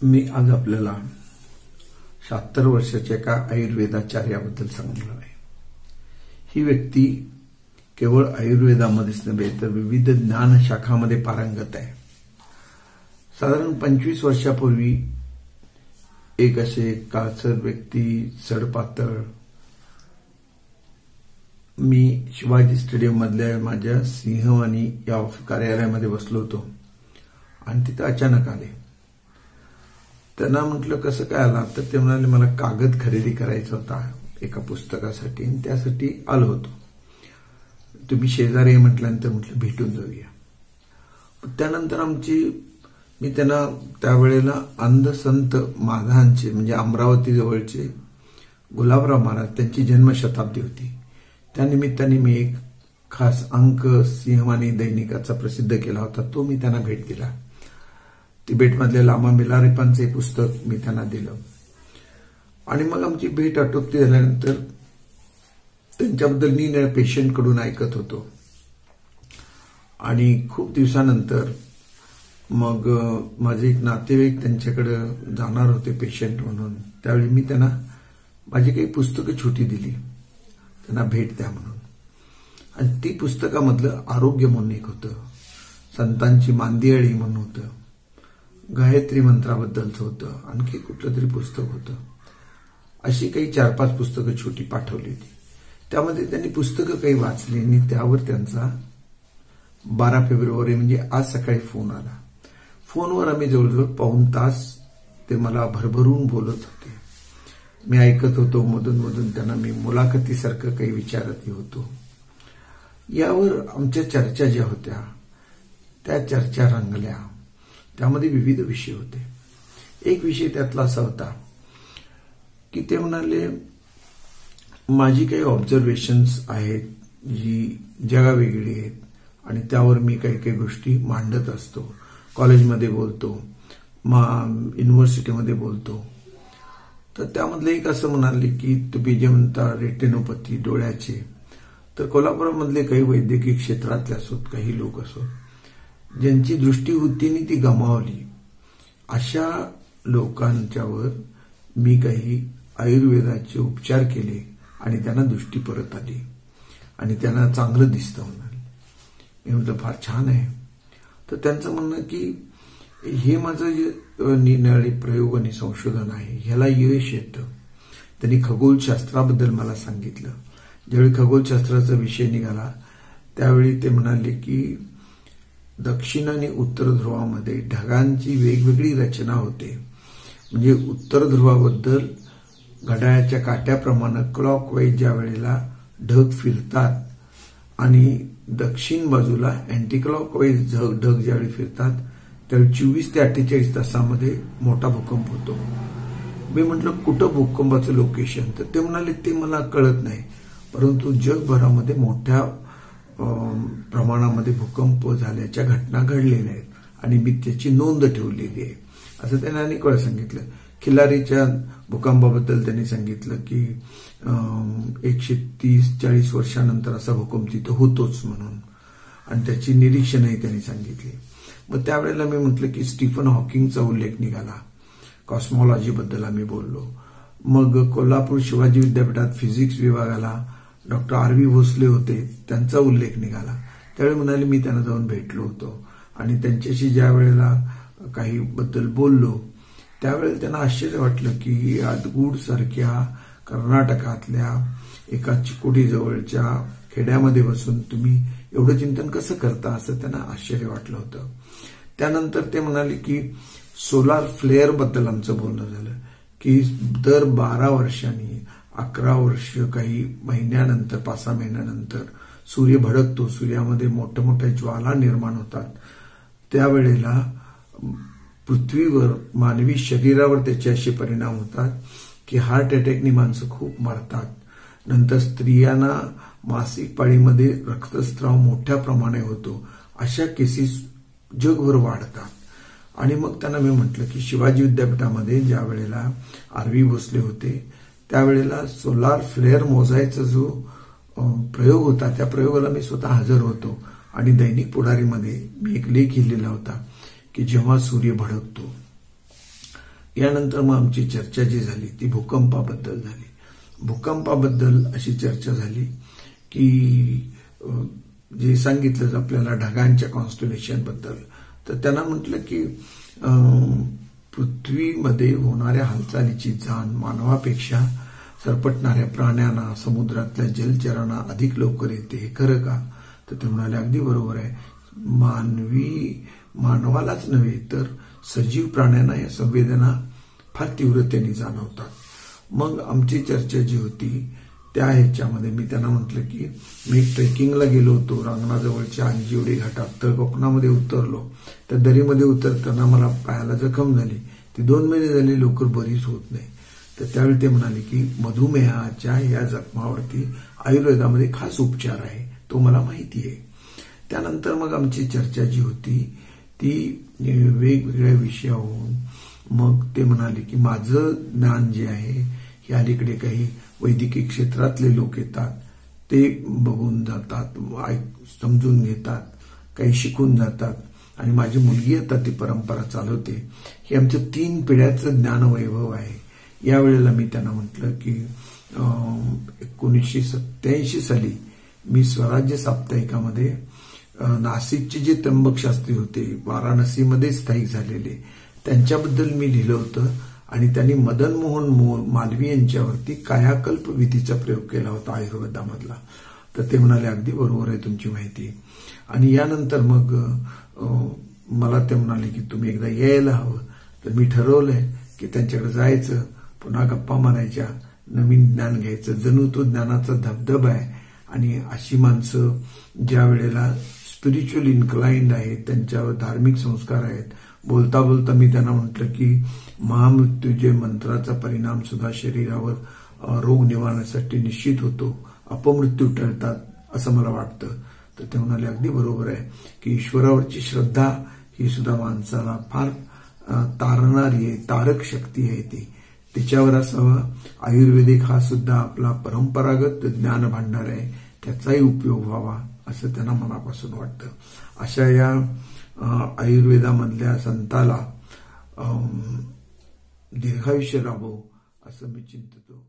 मी आज आपल्याला 76 वर्षाच्या एका आयुर्वेदाचार्याबद्दल सांगणार आहे। ही व्यक्ती केवळ आयुर्वेदामध्येच नव्हे तर विविध ज्ञान शाखांमध्ये पारंगत आहे। साधारण 25 वर्षापूर्वी एक असे काळसर व्यक्ती, सडपातळ, मी शिवाजी स्टेडियम मधल्या माझ्या सिंहवानी या कार्यालयामध्ये बसलो होतो आणि तिथे अचानक आले। त्यांना म्हटलं कसं काय आला, तर ते म्हणाले मला कागद खरेदी करायचा होता एका पुस्तकासाठी आणि त्यासाठी आलो होतो। तुम्ही शेजारी म्हटल्यानंतर म्हटलं भेटून जाऊया। त्यानंतर मी त्यांना त्यावेळेला अंधसंत माधांचे म्हणजे अमरावती जवळचे गुलाबराव महाराज त्यांची जन्मशताब्दी होती। त्यानिमित्ताने मी एक खास अंक सिंहवानी दैनिकाचा प्रसिद्ध केला होता, तो मी त्यांना भेट दिला। तिबेटमधल्या लामा मिलारेपांचे पुस्तक मी त्यांना दिलं आणि मग आमची भेट आटोपती झाल्यानंतर त्यांच्याबद्दल मी पेशंट कडून ऐकत होतो आणि खूप दिवसानंतर मग माझे एक नातेवाईक त्यांच्याकडे जाणार होते पेशंट म्हणून। त्यावेळी मी त्यांना माझी काही पुस्तकं छोटी दिली त्यांना भेट द्या म्हणून, आणि ती पुस्तकामधलं आरोग्य म्हणून एक होतं, संतांची मांदियाळी म्हणून होतं, गायत्री मंत्राबद्दलचं होतं, आणखी कुठलं तरी पुस्तक होतं। अशी काही 4-5 पुस्तकं छोटी पाठवली होती। त्यामध्ये त्यांनी पुस्तकं काही वाचली आणि त्यावर त्यांचा 12 फेब्रुवारी म्हणजे आज सकाळी फोन आला। फोनवर आम्ही जवळजवळ पाऊण तास ते मला भरभरून बोलत होते। मी ऐकत होतो, मधून मधून त्यांना मी मुलाखतीसारखं काही विचारतही होतो। यावर आमच्या चर्चा ज्या होत्या त्या चर्चा रंगल्या। त्यामध्ये विविध विषय होते। एक विषय त्यातला असा होता की ते म्हणाले माझी काही ऑब्झर्वेशन्स आहेत जी जगावेगळी आहेत आणि त्यावर मी काही काही गोष्टी मांडत असतो, कॉलेजमध्ये बोलतो, युनिव्हर्सिटीमध्ये बोलतो। तर त्यामधलं एक असं म्हणाले की तुम्ही जे म्हणता रेटिनोपॅथी डोळ्याचे, तर कोल्हापुरामधले काही वैद्यकीय क्षेत्रातले असोत, काही लोक असोत ज्यांची दृष्टी होती आणि ती गमावली, अशा लोकांच्यावर मी काही आयुर्वेदाचे उपचार केले आणि त्यांना दृष्टी परत आली आणि त्यांना चांगलं दिसतं म्हणाले। मी म्हटलं फार छान आहे। तर त्यांचं म्हणणं की हे माझं जे निराळे प्रयोग आणि संशोधन आहे ह्याला यश येतं। त्यांनी खगोलशास्त्राबद्दल मला सांगितलं। ज्यावेळी खगोलशास्त्राचा विषय निघाला त्यावेळी ते म्हणाले की दक्षिण आणि उत्तर ध्रुवामध्ये ढगांची वेगवेगळी रचना होते। म्हणजे उत्तर ध्रुवाबद्दल घड्याळाच्या काट्याप्रमाणे क्लॉकवाईज ज्या वेळेला ढग फिरतात आणि दक्षिण बाजूला अँटी क्लॉकवाईज ढग ज्यावेळी फिरतात त्यावेळी 24 ते 48 तासामध्ये मोठा भूकंप होतो। मी म्हटलं कुठं भूकंपाचं लोकेशन, तर ते म्हणाले ते मला कळत नाही, परंतु जगभरामध्ये मोठ्या प्रमाणामध्ये भूकंप झाल्याच्या घटना घडलेल्या आहेत आणि मी त्याची नोंद ठेवलेली आहे, असं त्यांनी अनेक वेळा सांगितलं। खिलारीच्या भूकंपाबद्दल त्यांनी सांगितलं की 130-40 वर्षानंतर असा भूकंप तिथं होतोच म्हणून, आणि त्याची निरीक्षणही त्यांनी सांगितली। मग त्यावेळेला मी म्हटलं की स्टीफन हॉकिंगचा उल्लेख निघाला, कॉस्मॉलॉजी बद्दल आम्ही बोललो। मग कोल्हापूर शिवाजी विद्यापीठात फिजिक्स विभागाला डॉक्टर R.V. भोसले होते, त्यांचा उल्लेख निघाला। त्यावेळी म्हणाले मी त्यांना जाऊन भेटलो होतो आणि त्यांच्याशी ज्या वेळेला काही बद्दल बोललो त्यावेळेला त्यांना आश्चर्य वाटलं की आदगूड सारख्या कर्नाटकातल्या एका चिकोडी जवळच्या खेड्यामध्ये बसून तुम्ही एवढं चिंतन कसं करता, असं त्यांना आश्चर्य वाटलं होतं। त्यानंतर ते म्हणाले की सोलार फ्लेअर बद्दल आमचं बोलणं झालं की दर 12 वर्षांनी 11 वर्ष काही महिन्यानंतर 5-6 महिन्यानंतर सूर्य भडकतो, सूर्यामध्ये मोठ्या मोठ्या ज्वाला निर्माण होतात, त्यावेळेला पृथ्वीवर मानवी शरीरावर त्याचे असे परिणाम होतात की हार्ट अटॅकनी माणसं खूप मरतात। नंतर स्त्रियांना मासिक पाळीमध्ये रक्तस्राव मोठ्या प्रमाणात होतो, अशा केसेस जगभर वाढतात। आणि मग त्यांना मी म्हटलं की शिवाजी विद्यापीठामध्ये ज्या वेळेला R.V. भोसले होते त्यावेळेला सोलार फ्लेअर मोजायचा जो प्रयोग होता त्या प्रयोगाला मी स्वतः हजर होतो आणि दैनिक पुढारीमध्ये मी एक लेख लिहिलेला होता की जेव्हा सूर्य भडकतो यानंतर मग आमची चर्चा जी झाली ती भूकंपाबद्दल झाली. भूकंपाबद्दल अशी चर्चा झाली की जे सांगितलं आपल्याला ढगांच्या कॉन्स्टलेशन बद्दल, तर त्यांना म्हटलं की पृथ्वीमध्ये होणाऱ्या हालचालीची जाण मानवापेक्षा सरपटणाऱ्या प्राण्यांना, समुद्रातल्या जलचरांना अधिक लवकर येते. हे खरं का? तर ते म्हणाले अगदी बरोबर आहे. मानवालाच नव्हे तर सजीव प्राण्यांना या संवेदना फार तीव्रतेने जाणवतात. मग आमची चर्चा जी होती त्या ह्याच्यामध्ये मी त्यांना म्हटलं की मी ट्रेकिंगला गेलो होतो रांगणाजवळच्या अंजिवडी घाटात, तर कोकणामध्ये उतरलो. त्या दरीमध्ये उतरताना मला पायाला जखम झाली. ती 2 महिने झाली, लवकर बरीच होत नाही. तर त्यावेळी ते म्हणाले की मधुमेहाच्या या जखमावरती आयुर्वेदामध्ये खास उपचार आहे, तो मला माहिती आहे. त्यानंतर मग आमची चर्चा जी होती ती वेगवेगळ्या विषयावरून, मग ते म्हणाले की माझं ज्ञान जे आहे हे अलीकडे काही वैद्यकीय क्षेत्रातले लोक येतात, ते बघून जातात, समजून घेतात, काही शिकून जातात आणि माझी मुलगी आता ती परंपरा चालवते. हे आमचं 3 पिढ्याचं ज्ञानवैभव आहे. यावेळेला मी त्यांना म्हटलं की 1987 साली मी स्वराज्य साप्ताहिकामध्ये नाशिकचे जे त्र्यंबक शास्त्री होते, वाराणसीमध्ये स्थायिक झालेले, त्यांच्याबद्दल मी लिहिलं होतं आणि त्यांनी मदन मोहन मालवीय यांच्यावरती कायाकल्प विधीचा प्रयोग केला होता आयुर्वेदामधला. तर ते म्हणाले अगदी बरोबर आहे तुमची माहिती. आणि यानंतर मग मला ते म्हणाले की तुम्ही एकदा यायला हवं. तर मी ठरवलंय की त्यांच्याकडे जायचं, पुन्हा गप्पा मारायच्या, नवीन ज्ञान घ्यायचं. जणू तो ज्ञानाचा धबधबा आहे आणि अशी माणसं ज्या वेळेला स्पिरिच्युअल इन्क्लाइंड आहेत, त्यांच्यावर धार्मिक संस्कार आहेत. बोलता बोलता मी त्यांना म्हटलं की महामृत्युंजय मंत्राचा परिणाम सुद्धा शरीरावर रोग निवारणासाठी निश्चित होतो, अपमृत्यू टळतात असं मला वाटतं. तर ते म्हणाले अगदी बरोबर आहे की ईश्वरावरची श्रद्धा ही सुद्धा माणसाला फार तारणारी आहे, तारक शक्ती आहे ती, तिच्यावर असावं. आयुर्वेदिक हा सुद्धा आपला परंपरागत ज्ञान भांडार आहे, त्याचाही उपयोग व्हावा असं त्यांना मनापासून वाटतं. अशा या आयुर्वेदामधल्या संताला दीर्घायुष्य लाभो असं मी चिंततो.